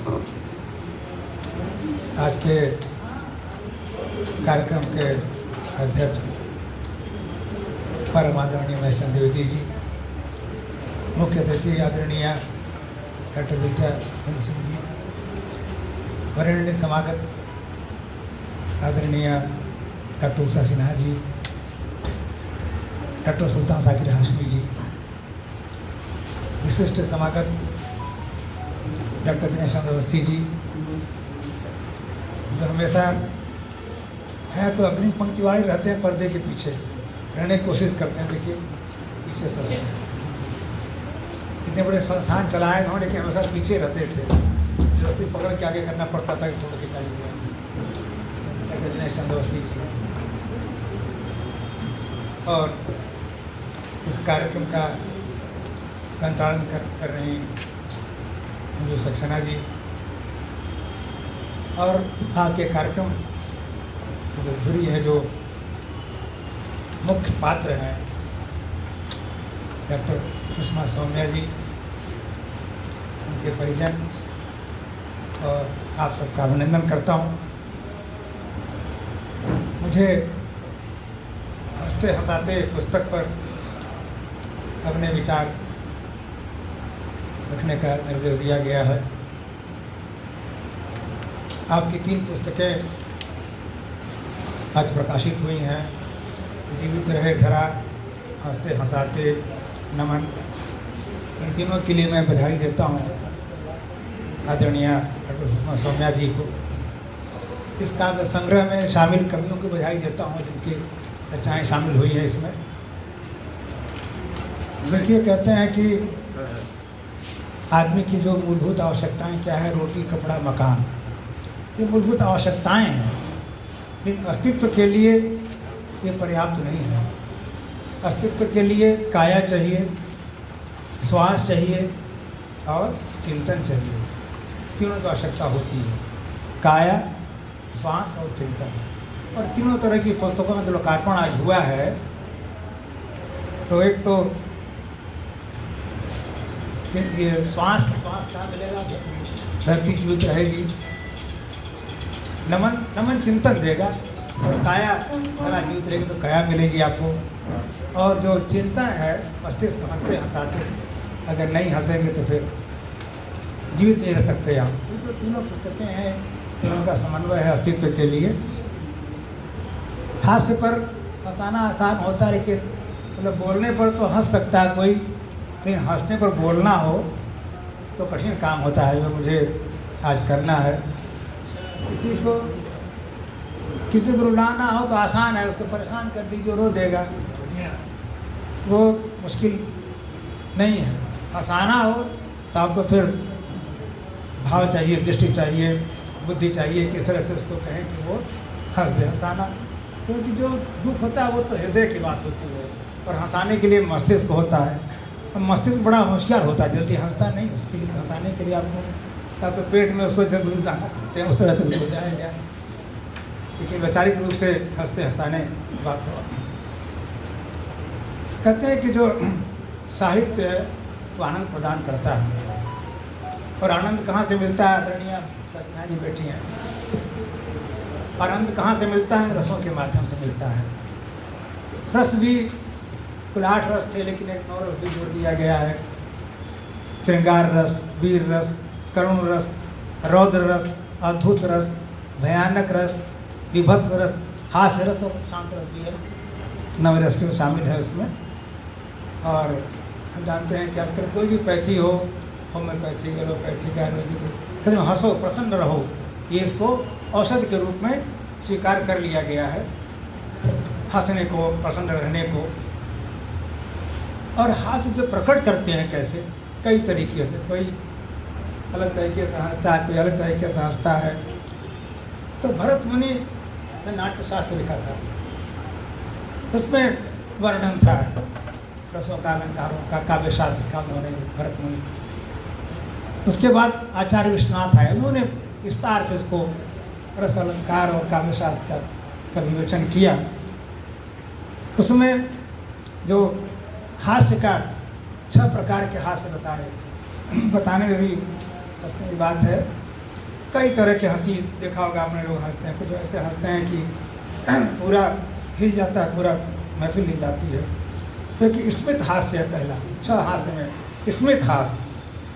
आज के कार्यक्रम के अध्यक्ष परम आदरणीय महेश चंद्र द्विवेदी जी, मुख्य अतिथि आदरणीय डॉक्टर विद्या सिंह जी, वरेण्य समागत आदरणीय डॉक्टर उषा सिन्हा जी, डॉक्टर सुल्तान साकिर हाशमी जी, विशिष्ट समागत डॉक्टर दिनेश चंद्र अवस्थी जी, जो हमेशा है तो अग्नि पंक्ति वाले रहते हैं, पर्दे के पीछे रहने की कोशिश करते हैं। देखिए पीछे सब इतने बड़े संस्थान चलाए उन्होंने, लेकिन हमेशा पीछे रहते थे, जबरदस्ती पकड़ के आगे करना पड़ता था कि फोटो खिंचा लीजिए। डॉक्टर दिनेश चंद्र अवस्थी जी और इस कार्यक्रम का संचालन कर रही मंजू सक्सेना जी, और आज के कार्यक्रम जो धुरी है, जो मुख्य पात्र हैं डॉक्टर सुषमा सौम्या जी, उनके परिजन, और आप सबका अभिनंदन करता हूँ। मुझे हंसते हंसाते पुस्तक पर अपने विचार रखने का निर्देश दिया गया है। आपकी 3 पुस्तकें आज प्रकाशित हुई हैं, जीवित रहे धरा, हंसते हंसाते, नमन। इन तीनों के लिए मैं बधाई देता हूँ आदरणीय डॉक्टर सुषमा सौम्या जी को। इस काव्य संग्रह में शामिल कवियों को बधाई देता हूँ जिनकी रचनाएँ शामिल हुई हैं इसमें। देखिए, कहते हैं कि आदमी की जो मूलभूत आवश्यकताएं क्या है, रोटी, कपड़ा, मकान, ये मूलभूत आवश्यकताएं हैं, लेकिन अस्तित्व के लिए ये पर्याप्त नहीं है। अस्तित्व के लिए काया चाहिए, श्वास चाहिए और चिंतन चाहिए। तीनों की आवश्यकता होती है, काया, श्वास और चिंतन। और तीनों तरह की पुस्तकों में जो लोकार्पण आज हुआ है, तो एक तो ये श्वास कहाँ मिलेगा, धरती जीवित रहेगी। नमन चिंतन देगा, और काया धरा जीवित रहेगी तो काया मिलेगी आपको। और जो चिंतन है, मस्तिष्क हंसते हंसाते, अगर नहीं हंसेंगे तो फिर जीवित नहीं रह सकते आप। तो तीनों पुस्तकें हैं, तीनों का समन्वय है अस्तित्व के लिए। हास्य पर हंसाना आसान होता है, लेकिन मतलब बोलने पर तो हंस सकता है कोई, लेकिन हंसने पर बोलना हो तो कठिन काम होता है, जो मुझे आज करना है। किसी को रुलाना हो तो आसान है, उसको परेशान कर दीजिए, रो देगा, वो मुश्किल नहीं है। हंसाना हो तो आपको फिर भाव चाहिए, दृष्टि चाहिए, बुद्धि चाहिए, किस तरह से उसको कहें कि वो हंस दे। हंसाना, क्योंकि जो दुख होता है वो तो हृदय की बात होती है, और हंसाने के लिए मस्तिष्क होता है। मस्तिष्क बड़ा होशियार होता है, जल्दी हंसता नहीं। उसके लिए हंसाने के लिए आपको पेट में उसको से उस तरह से हो जाएगा, लेकिन वैचारिक रूप से हंसते हंसाने बात हो। कहते हैं कि जो साहित्य है वो आनंद प्रदान करता है, और आनंद कहाँ से मिलता है? आदरणीय सत्यनारायण जी बैठी हैं। आनंद कहाँ से मिलता है? रसों के माध्यम से मिलता है। रस भी कुल 8 रस थे, लेकिन एक 9 रस भी जोड़ दिया गया है। श्रृंगार रस, वीर रस, करुण रस, रौद्र रस, अद्भुत रस, भयानक रस, विभत्स रस, हास्य रस और शांत रस भी है। 9 रस में शामिल है उसमें। और हम जानते हैं कि आजकल कोई भी पैथी हो, होम्योपैथिक, एलोपैथिक, आयुर्वेदिक, तो हंसो, प्रसन्न रहो, ये इसको औषधि के रूप में स्वीकार कर लिया गया है, हंसने को, प्रसन्न रहने को। और हास्य जो प्रकट करते हैं कैसे, कई तरीके होते हैं। कोई अलग तरीके से हंसता है, कोई अलग तरीके से हंसता है। तो भरत मुनि ने नाट्यशास्त्र लिखा था, उसमें वर्णन था रसों का, अलंकारों का, काव्य शास्त्र का उन्होंने, भरत मुनि। उसके बाद आचार्य विश्वनाथ आए, उन्होंने विस्तार से इसको रस, अलंकार और काव्य शास्त्र का विवेचन किया। उसमें जो हास्य का 6 प्रकार के हास्य बताए, बताने में भी हंसने की बात है। कई तरह के हंसी देखा होगा आपने, लोग हंसते हैं, कुछ ऐसे हंसते हैं कि पूरा हिल जाता है, पूरा महफिल हिल जाती है। तो कि स्मित हास्य है पहला, 6 हास्य में स्मित हास्य।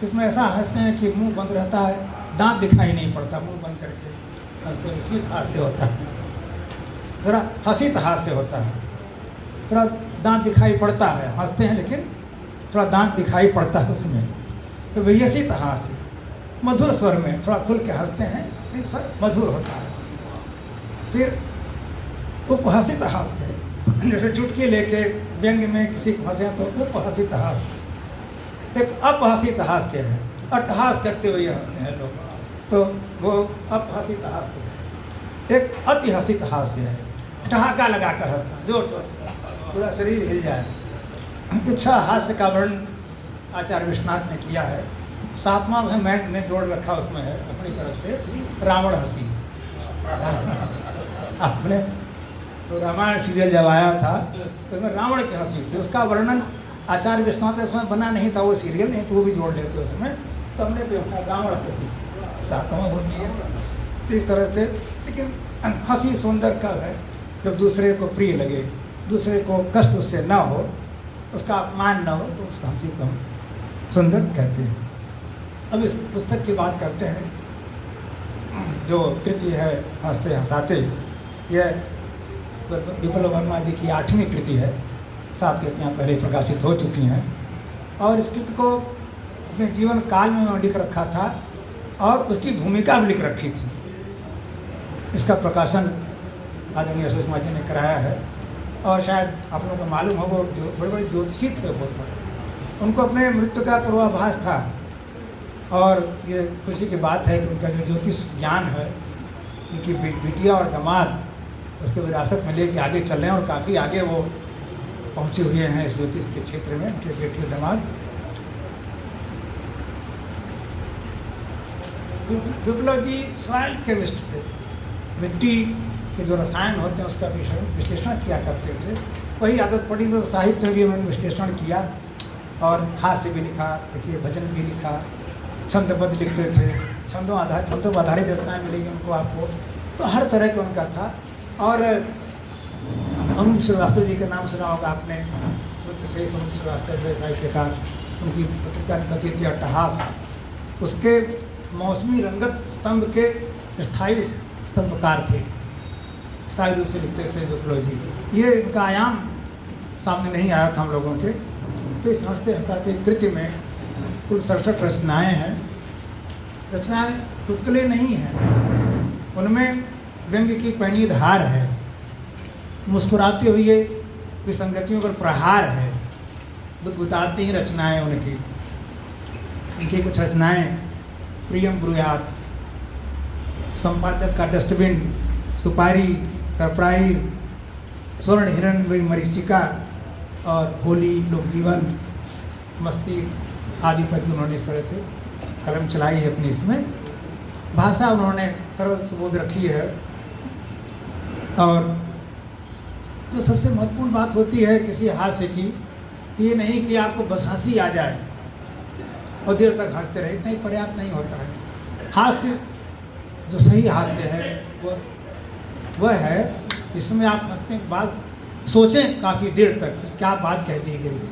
इसमें ऐसा हंसते हैं कि मुंह बंद रहता है, दांत दिखाई नहीं पड़ता, मुंह बंद करके हंसते हैं, स्मित हास्य होता है। थोड़ा हंसित हास्य होता है, थोड़ा दांत दिखाई पड़ता है, हंसते हैं लेकिन थोड़ा दांत दिखाई पड़ता है उसमें। तो वियसित हास्य, मधुर स्वर में थोड़ा खुल के हंसते हैं लेकिन स्वर मधुर होता है। फिर उपहसित हास्य है, जैसे चुटकी लेके व्यंग में किसी को हंसे तो उपहसित हास्य। एक अपहसित हास्य है, अट्टहास करते हुए हंसते हैं लोग, तो वो अपहसित हास्य है। एक अतिहसित हास्य है, ठहाका लगाकर हंसना, जोर जोर से पूरा शरीर हिल जाए। इच्छा हास्य का वर्णन आचार्य विश्वनाथ ने किया है। 7वां है, मैंने जोड़ रखा उसमें है अपनी तरफ से, रावण हंसी। आपने तो रामायण सीरियल जब आया था तो उसमें रावण की हंसी थी, उसका वर्णन आचार्य विश्वनाथ उसमें बना नहीं था, वो सीरियल नहीं तो वो भी जोड़ लेते उसमें, तो हमने भी अपना रावण हंसी 7वां बोल दिया। तो इस तरह से, लेकिन हंसी सुंदर कब है, जब दूसरे को प्रिय लगे, दूसरे को कष्ट उससे ना हो, उसका अपमान ना हो, तो उसका हंसी को हम सुंदर कहते हैं। अब इस पुस्तक की बात करते हैं, जो कृति है हंसते हंसाते, यह विपुल वर्मा जी की 8वीं कृति है। 7 कृतियाँ पहले प्रकाशित हो चुकी हैं और इस कृति को अपने जीवन काल में उन्होंने लिख रखा था और उसकी भूमिका भी लिख रखी थी। इसका प्रकाशन आदरणीय अशोक कुमार जी ने कराया है और शायद आप लोगों को मालूम हो, वो जो बड़े बड़े ज्योतिषी थे बहुत बड़े, उनको अपने मृत्यु का पूर्वाभास था और ये खुशी की बात है कि उनका जो ज्योतिष ज्ञान है, उनकी बिटिया और दामाद उसके विरासत में लेके आगे चल रहे हैं और काफ़ी आगे वो पहुँचे हुए हैं इस ज्योतिष के क्षेत्र में, उनके बेटी और दामाद। विप्लव जी सॉइल केमिस्ट थे, मिट्टी के जो रसायन होते हैं उसका विश्लेषण किया करते थे। वही आदत पड़ी तो साहित्य में भी उन्होंने विश्लेषण किया और हास्य भी लिखा, देखिए भजन भी लिखा, छंदबद्ध लिखते थे, छंदों आधारित रचनाएँ मिलेगी उनको आपको, तो हर तरह का उनका था। और अनूप श्रीवास्तव जी के नाम सुना होगा आपने, अनूप श्रीवास्तव साहित्यकार, उनकी पत्रिका निकलती थी अट्टहास, उसके मौसमी रंगत स्तंभ के स्थायी स्तंभकार थे, स्थायी रूप से लिखते थे विप्लव जी। ये इनका आयाम सामने नहीं आया था हम लोगों के। तो इस हंसते हंसाते कृति में कुल 67 रचनाएँ हैं। रचनाएँ चुटकुले नहीं हैं, उनमें व्यंग की पैनी धार है, मुस्कुराते हुए विसंगतियों पर प्रहार है, बुदबुदाती ही रचनाएँ उनकी कुछ रचनाएँ प्रियम ब्रुयात, संपादक का डस्टबिन, सुपारी, सरप्राइज, स्वर्ण हिरण मरीचिका और होली, लोक जीवन, मस्ती आदि पर भी उन्होंने इस तरह से कलम चलाई है अपनी। इसमें भाषा उन्होंने सरल सुबोध रखी है। और जो सबसे महत्वपूर्ण बात होती है किसी हास्य की, ये नहीं कि आपको बस हंसी आ जाए और देर तक हंसते रहे, इतना ही पर्याप्त नहीं होता है। हास्य जो सही हास्य है वह है जिसमें आप हंसने के बाद सोचें काफ़ी देर तक कि क्या बात कह दी गई थी,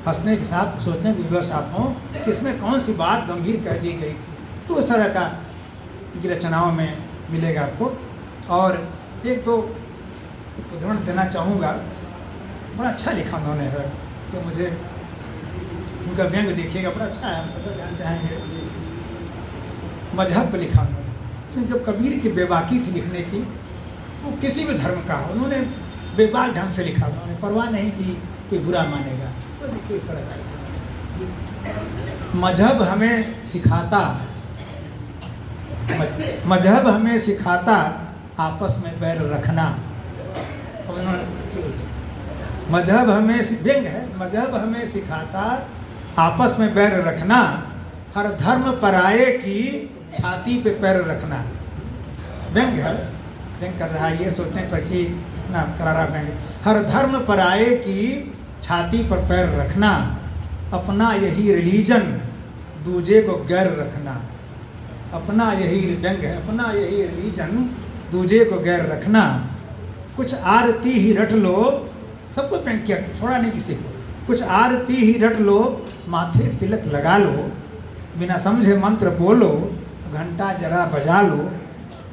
हंसने के साथ सोचने की विवश आप हों कि इसमें कौन सी बात गंभीर कह दी गई थी। तो उस तरह का की रचनाओं में मिलेगा आपको। और एक तो उदाहरण देना चाहूँगा, बड़ा अच्छा लिखा उन्होंने है कि मुझे उनका व्यंग देखिएगा, बड़ा अच्छा है, हम सब जानना चाहेंगे। मजहब पर लिखा उन्होंने, जो कबीर की बेबाकी थी लिखने की, वो किसी भी धर्म का हो, उन्होंने बेबाक ढंग से लिखा, उन्होंने परवाह नहीं की कोई बुरा मानेगा। तो देखिए इस तरह का मजहब हमें सिखाता, मजहब हमें सिखाता आपस में बैर रखना। मजहब हमें व्यंग है, मजहब हमें सिखाता आपस में बैर रखना, हर धर्म पराये की छाती पे पैर रखना। व्यंग है, व्यंग कर रहा है, ये सोचने पर कि इतना करारा व्यंग। हर धर्म पराये की छाती पर पैर रखना, अपना यही रिलीजन दूजे को गैर रखना। अपना यही व्यंग है, अपना यही रीजन, दूजे को गैर रखना। कुछ आरती ही रट लो, सबको पैंक किया, छोड़ा नहीं किसी को। कुछ आरती ही रट लो, माथे तिलक लगा लो, बिना समझे मंत्र बोलो, घंटा जरा बजा लो।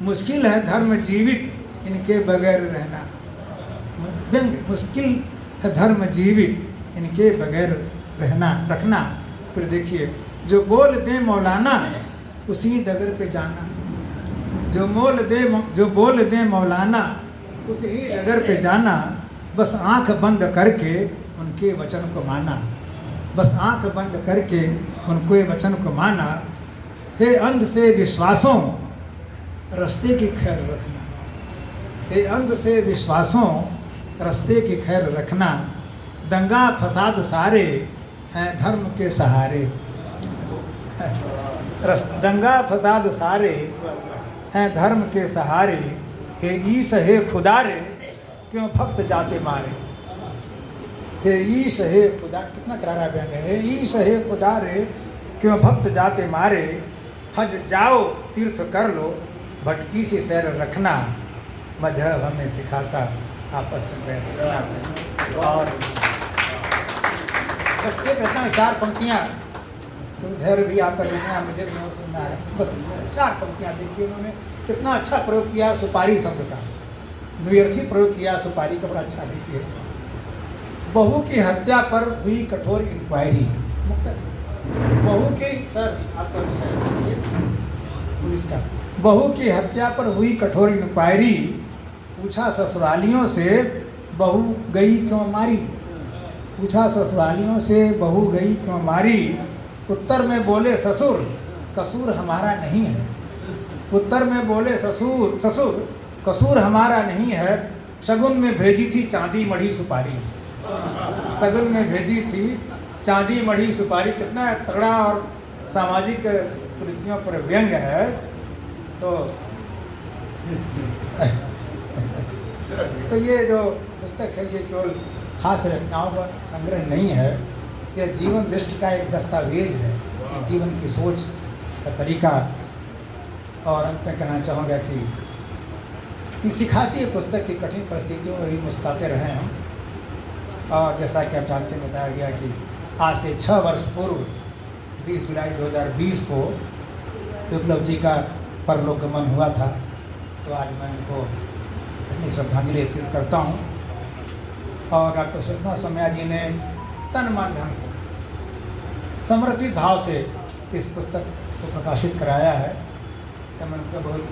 मुश्किल है धर्म जीवित, इनके बगैर रहना। व्यंग, मुश्किल है धर्म जीवित, इनके बगैर रहना रखना। फिर देखिए, जो बोल दे मौलाना, उसी डगर पे जाना। जो बोल दे मौलाना, उसी डगर पे जाना। बस आंख बंद करके उनके वचन को माना। बस आंख बंद करके उनके वचन को माना। हे अंध से विश्वासों, रास्ते की खैर रखना। हे अंध से विश्वासों, रास्ते की खैर रखना। दंगा फसाद सारे हैं धर्म के सहारे। दंगा फसाद सारे हैं धर्म के सहारे। हे ईश हे खुदा रे, क्यों भक्त जाते मारे। हे ईश हे खुदा, कितना करारा व्यंग है। हे ईश हे खुदा रे, क्यों भक्त जाते मारे। हज जाओ तीर्थ कर लो, भटकी से सैर रखना। मजहब हमें सिखाता आपस में बैठना। और बस ये कहता है 4 पंक्तियाँ, तो धैर्य भी आपका देखना, मुझे भी नहीं सुनना है। बस 4 पंक्तियाँ देखिए, उन्होंने कितना अच्छा प्रयोग किया सुपारी शब्द का, द्व्यर्थी प्रयोग किया सुपारी का, बड़ा अच्छा। देखिए, बहू की हत्या पर हुई कठोर इंक्वायरी। बहू की, सर आपका पुलिस का, बहू की हत्या पर हुई कठोर इंक्वायरी। पूछा ससुरालियों से बहू गई क्यों मारी। पूछा ससुरालियों से बहू गई क्यों मारी। उत्तर में बोले ससुर, कसूर हमारा नहीं है। उत्तर में बोले ससुर कसूर हमारा नहीं है। शगुन में भेजी थी चांदी मढ़ी सुपारी। शगुन में भेजी थी चांदी मढ़ी सुपारी। कितना तगड़ा और सामाजिक कुरीतियों पर व्यंग है। तो ये जो पुस्तक है, ये केवल हास्य रचनाओं का संग्रह नहीं है, यह जीवन दृष्टि का एक दस्तावेज है, कि जीवन की सोच का तरीका। और अंत में कहना चाहूँगा कि सिखाती है पुस्तक की कठिन परिस्थितियों में भी मुस्कुराते रहे हम। और जैसा कि आप जानते हैं, बताया गया कि आज से 6 वर्ष पूर्व 20 जुलाई 2020 को विप्लव जी का परलोक गमन हुआ था। तो आज मैं उनको अपनी श्रद्धांजलि अर्पित करता हूँ। और डॉक्टर सुषमा सोमयान जी ने तन मन धन से समर्पित भाव से इस पुस्तक को प्रकाशित कराया है, तो मैं उनको बहुत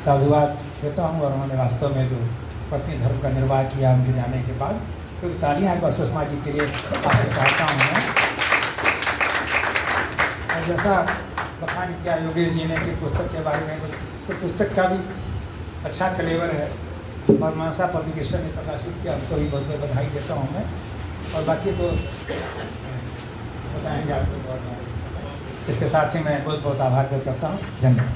साधुवाद देता हूँ। और उन्होंने वास्तव में जो पत्नी धर्म का निर्वाह किया उनके जाने के बाद, तो तालियां एक बार सुषमा जी के लिए आपसे चाहता हूँ मैं। और जैसा बखान किया योगेश जी ने कि पुस्तक के बारे में, तो पुस्तक का भी अच्छा कलेवर है। और मनसा पब्लिकेशन ने प्रकाशित किया, उनको भी बहुत बहुत बधाई देता हूँ मैं। और बाकी तो बताएंगे आपको। इसके साथ ही मैं बहुत बहुत आभार व्यक्त करता हूँ। धन्यवाद।